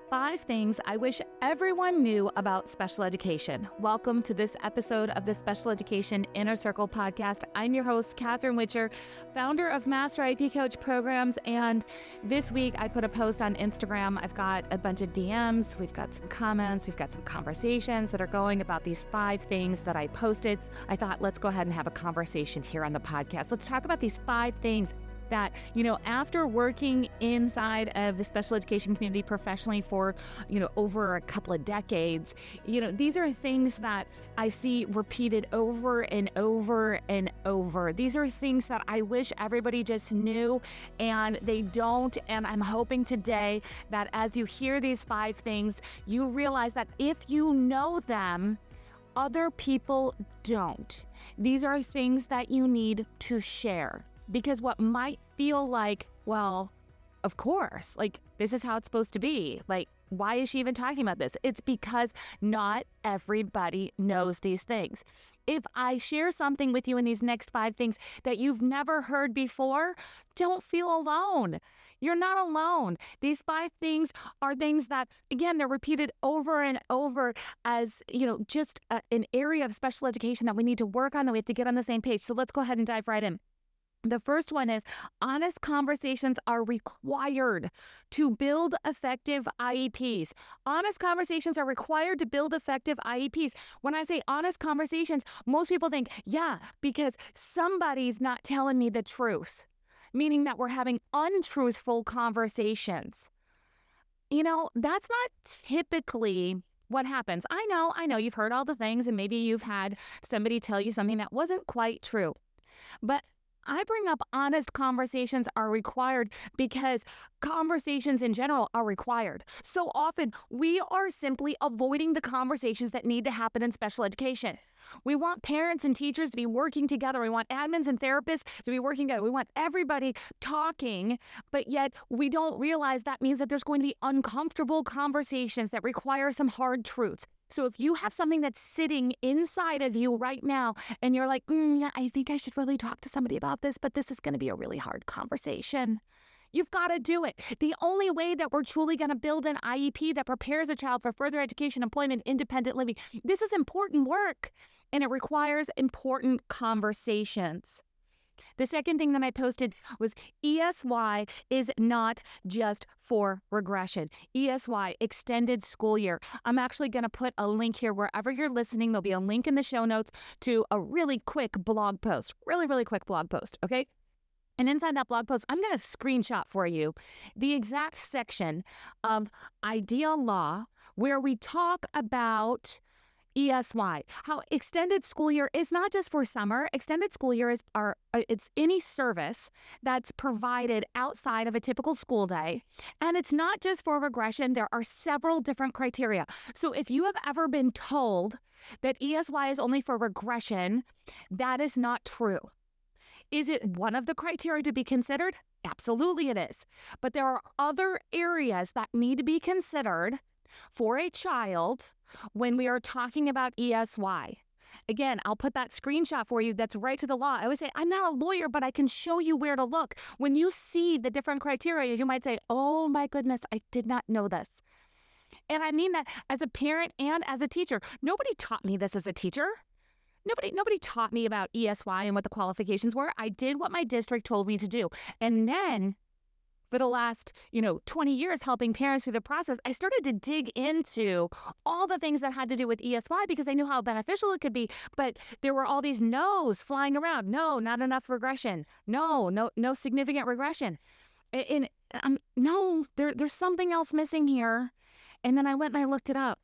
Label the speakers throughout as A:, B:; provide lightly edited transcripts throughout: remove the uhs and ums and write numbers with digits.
A: 5 things I wish everyone knew about special education. Welcome to this episode of the Special Education Inner Circle podcast. I'm your host, Katherine Witcher, founder of Master IEP Coach Programs. And this week I put a post on Instagram. I've got a bunch of DMs. We've got some comments. We've got some conversations that are going about these 5 things that I posted. I thought, let's go ahead and have a conversation here on the podcast. Let's talk about these 5 things that, after working inside of the special education community professionally for, over a couple of decades, these are things that I see repeated over and over and over. These are things that I wish everybody just knew, and they don't. And I'm hoping today that as you hear these 5 things, you realize that if you know them, other people don't. These are things that you need to share. Because what might feel like, well, of course, this is how it's supposed to be. Why is she even talking about this? It's because not everybody knows these things. If I share something with you in these next 5 things that you've never heard before, don't feel alone. You're not alone. These 5 things are things that, again, they're repeated over and over as, just an area of special education that we need to work on, that we have to get on the same page. So let's go ahead and dive right in. The first one is honest conversations are required to build effective IEPs. Honest conversations are required to build effective IEPs. When I say honest conversations, most people think, because somebody's not telling me the truth, meaning that we're having untruthful conversations. That's not typically what happens. I know you've heard all the things, and maybe you've had somebody tell you something that wasn't quite true. But I bring up honest conversations are required because conversations in general are required. So often we are simply avoiding the conversations that need to happen in special education. We want parents and teachers to be working together. We want admins and therapists to be working together. We want everybody talking, but yet we don't realize that means that there's going to be uncomfortable conversations that require some hard truths. So if you have something that's sitting inside of you right now and you're like, I think I should really talk to somebody about this, but this is going to be a really hard conversation, you've got to do it. The only way that we're truly going to build an IEP that prepares a child for further education, employment, independent living, this is important work, and it requires important conversations. The second thing that I posted was ESY is not just for regression. ESY, extended school year. I'm actually going to put a link here wherever you're listening. There'll be a link in the show notes to a really quick blog post, really quick blog post, okay? And inside that blog post, I'm going to screenshot for you the exact section of Ideal Law where we talk about ESY, how extended school year is not just for summer. Extended school year it's any service that's provided outside of a typical school day. And it's not just for regression. There are several different criteria. So if you have ever been told that ESY is only for regression, that is not true. Is it one of the criteria to be considered? Absolutely it is. But there are other areas that need to be considered for a child when we are talking about ESY. Again, I'll put that screenshot for you that's right to the law. I always say, I'm not a lawyer, but I can show you where to look. When you see the different criteria, you might say, oh my goodness, I did not know this. And I mean that as a parent and as a teacher. Nobody taught me this as a teacher. Nobody taught me about ESY and what the qualifications were. I did what my district told me to do. And then for the last, 20 years helping parents through the process, I started to dig into all the things that had to do with ESY because I knew how beneficial it could be. But there were all these no's flying around. No, not enough regression. No significant regression. There's something else missing here. And then I went and I looked it up.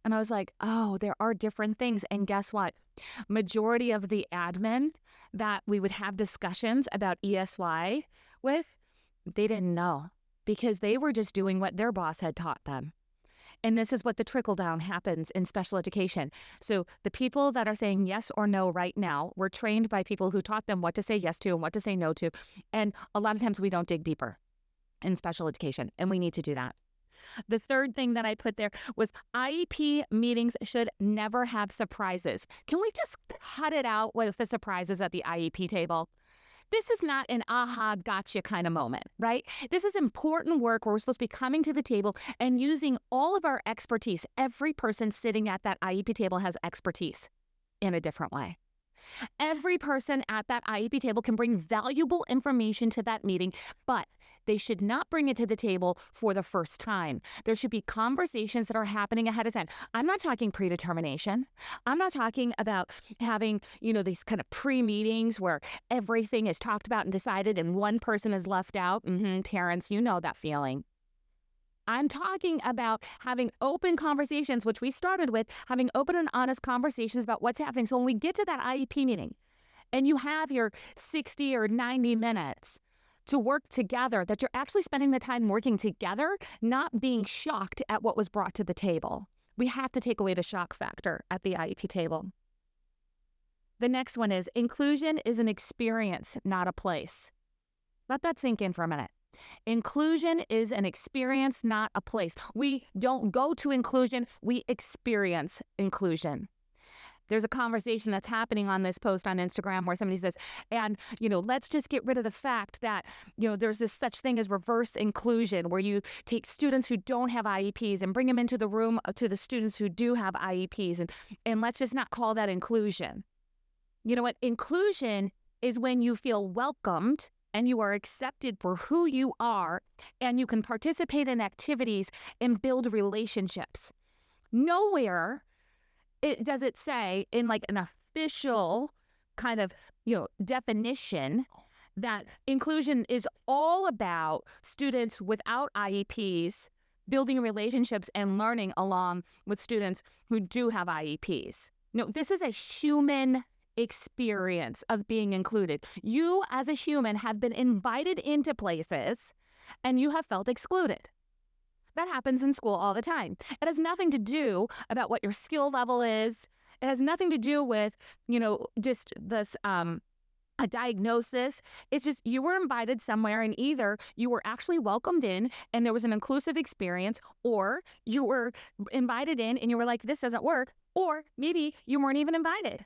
A: And I was like, oh, there are different things. And guess what? Majority of the admin that we would have discussions about ESY with, they didn't know because they were just doing what their boss had taught them. And this is what the trickle down happens in special education. So the people that are saying yes or no right now were trained by people who taught them what to say yes to and what to say no to. And a lot of times we don't dig deeper in special education, and we need to do that. The third thing that I put there was IEP meetings should never have surprises. Can we just cut it out with the surprises at the IEP table? This is not an aha, gotcha kind of moment, right? This is important work where we're supposed to be coming to the table and using all of our expertise. Every person sitting at that IEP table has expertise in a different way. Every person at that IEP table can bring valuable information to that meeting, but they should not bring it to the table for the first time. There should be conversations that are happening ahead of time. I'm not talking predetermination. I'm not talking about having, these kind of pre-meetings where everything is talked about and decided and one person is left out. Parents, you know that feeling. I'm talking about having open conversations, which we started with, having open and honest conversations about what's happening. So when we get to that IEP meeting and you have your 60 or 90 minutes to work together, that you're actually spending the time working together, not being shocked at what was brought to the table. We have to take away the shock factor at the IEP table. The next one is inclusion is an experience, not a place. Let that sink in for a minute. Inclusion is an experience, not a place. We don't go to inclusion, we experience inclusion. There's a conversation that's happening on this post on Instagram where somebody says, and, let's just get rid of the fact that, there's this such thing as reverse inclusion where you take students who don't have IEPs and bring them into the room to the students who do have IEPs. And let's just not call that inclusion. You know what? Inclusion is when you feel welcomed and you are accepted for who you are, and you can participate in activities and build relationships. Nowhere does it say in like an official kind of, definition that inclusion is all about students without IEPs building relationships and learning along with students who do have IEPs. No, this is a human experience of being included. You as a human have been invited into places and you have felt excluded. That happens in school all the time. It has nothing to do about what your skill level is. It has nothing to do with, just this a diagnosis. It's just you were invited somewhere and either you were actually welcomed in and there was an inclusive experience, or you were invited in and you were like, this doesn't work, or maybe you weren't even invited.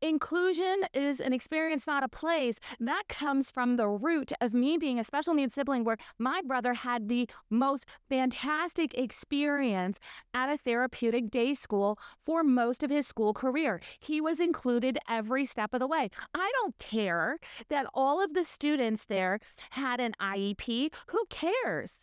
A: Inclusion is an experience, not a place. That comes from the root of me being a special needs sibling where my brother had the most fantastic experience at a therapeutic day school for most of his school career. He was included every step of the way. I don't care that all of the students there had an IEP. Who cares?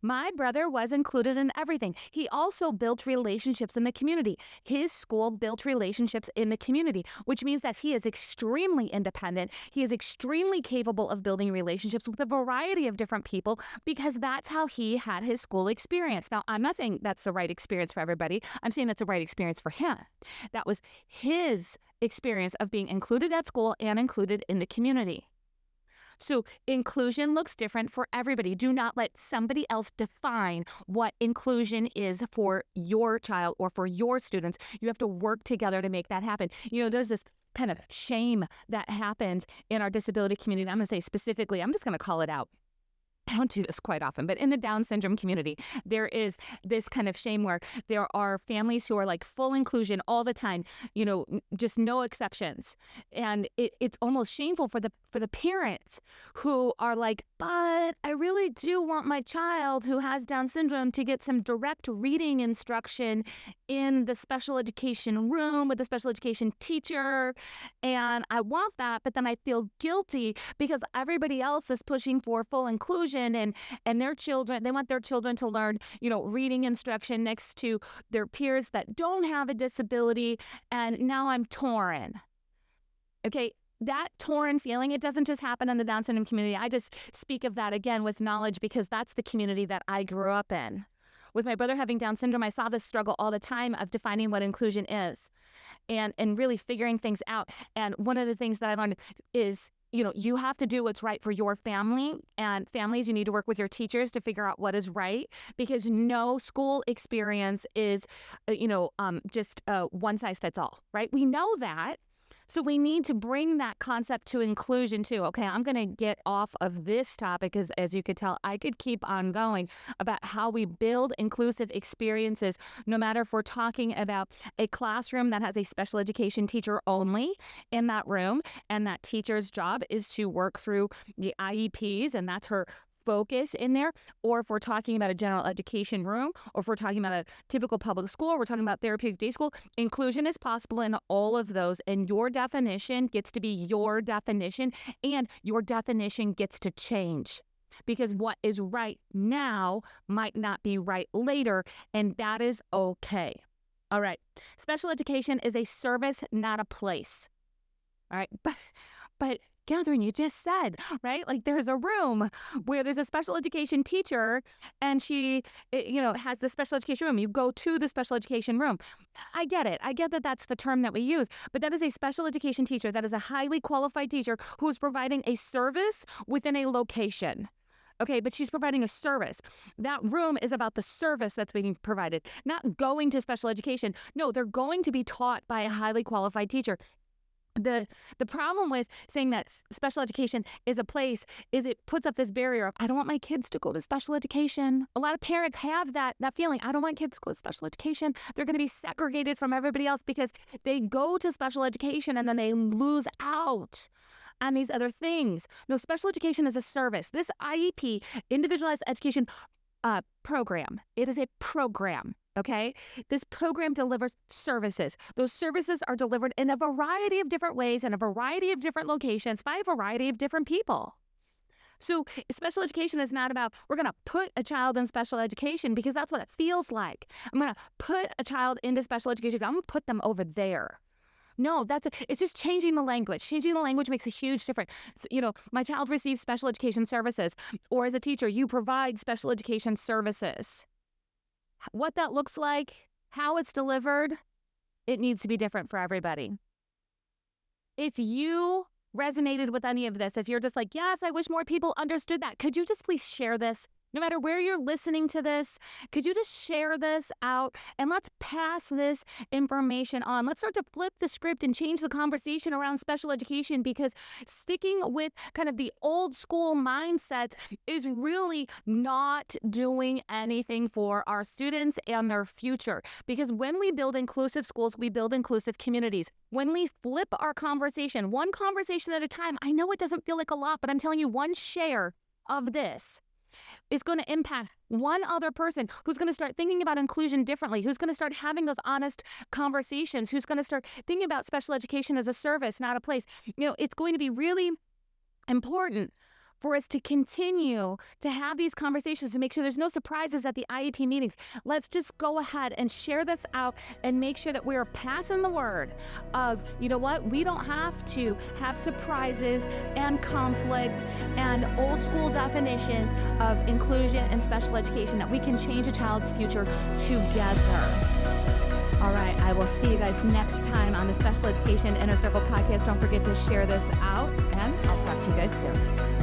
A: My brother was included in everything. He also built relationships in the community. His school built relationships in the community, which means that he is extremely independent. He is extremely capable of building relationships with a variety of different people because that's how he had his school experience. Now, I'm not saying that's the right experience for everybody. I'm saying that's the right experience for him. That was his experience of being included at school and included in the community. So inclusion looks different for everybody. Do not let somebody else define what inclusion is for your child or for your students. You have to work together to make that happen. There's this kind of shame that happens in our disability community. I'm going to say specifically, I'm just going to call it out. I don't do this quite often, but in the Down syndrome community, there is this kind of shame where there are families who are like full inclusion all the time, just no exceptions. And it's almost shameful for the parents who are like, but I really do want my child who has Down syndrome to get some direct reading instruction in the special education room with the special education teacher. And I want that, but then I feel guilty because everybody else is pushing for full inclusion. And their children, they want their children to learn, reading instruction next to their peers that don't have a disability. And now I'm torn. Okay, that torn feeling, it doesn't just happen in the Down syndrome community. I just speak of that again with knowledge because that's the community that I grew up in. With my brother having Down syndrome, I saw this struggle all the time of defining what inclusion is and really figuring things out. And one of the things that I learned is, you have to do what's right for your family, and families, you need to work with your teachers to figure out what is right, because no school experience is, just one size fits all, right? We know that, So we need to bring that concept to inclusion too. Okay, I'm going to get off of this topic because, as you could tell, I could keep on going about how we build inclusive experiences, no matter if we're talking about a classroom that has a special education teacher only in that room, and that teacher's job is to work through the IEPs, and that's her focus in there, or if we're talking about a general education room, or if we're talking about a typical public school, we're talking about therapeutic day school. Inclusion is possible in all of those, and your definition gets to be your definition, and your definition gets to change, because what is right now might not be right later, and that is okay. All right, special education is a service, not a place. All right, but Catherine, you just said, right? Like, there's a room where there's a special education teacher, and she, has the special education room. You go to the special education room. I get it. I get that that's the term that we use, but that is a special education teacher. That is a highly qualified teacher who is providing a service within a location. Okay, but she's providing a service. That room is about the service that's being provided, not going to special education. No, they're going to be taught by a highly qualified teacher. The problem with saying that special education is a place is it puts up this barrier of, I don't want my kids to go to special education. A lot of parents have that feeling. I don't want kids to go to special education. They're going to be segregated from everybody else because they go to special education and then they lose out on these other things. No, special education is a service. This IEP, Individualized Education Program, it is a program. Okay, this program delivers services. Those services are delivered in a variety of different ways, in a variety of different locations, by a variety of different people. So special education is not about, we're going to put a child in special education because that's what it feels like. I'm going to put a child into special education. I'm going to put them over there. No, it's just changing the language. Changing the language makes a huge difference. So, my child receives special education services, or as a teacher, you provide special education services. What that looks like, how it's delivered, it needs to be different for everybody. If you resonated with any of this, if you're just like, yes, I wish more people understood that, could you just please share this? No matter where you're listening to this, could you just share this out and let's pass this information on. Let's start to flip the script and change the conversation around special education, because sticking with kind of the old school mindset is really not doing anything for our students and their future. Because when we build inclusive schools, we build inclusive communities. When we flip our conversation, one conversation at a time, I know it doesn't feel like a lot, but I'm telling you, one share of this is going to impact one other person who's going to start thinking about inclusion differently, who's going to start having those honest conversations, who's going to start thinking about special education as a service, not a place. It's going to be really important for us to continue to have these conversations to make sure there's no surprises at the IEP meetings. Let's just go ahead and share this out and make sure that we're passing the word of, we don't have to have surprises and conflict and old school definitions of inclusion and special education, that we can change a child's future together. All right, I will see you guys next time on the Special Education Inner Circle podcast. Don't forget to share this out, and I'll talk to you guys soon.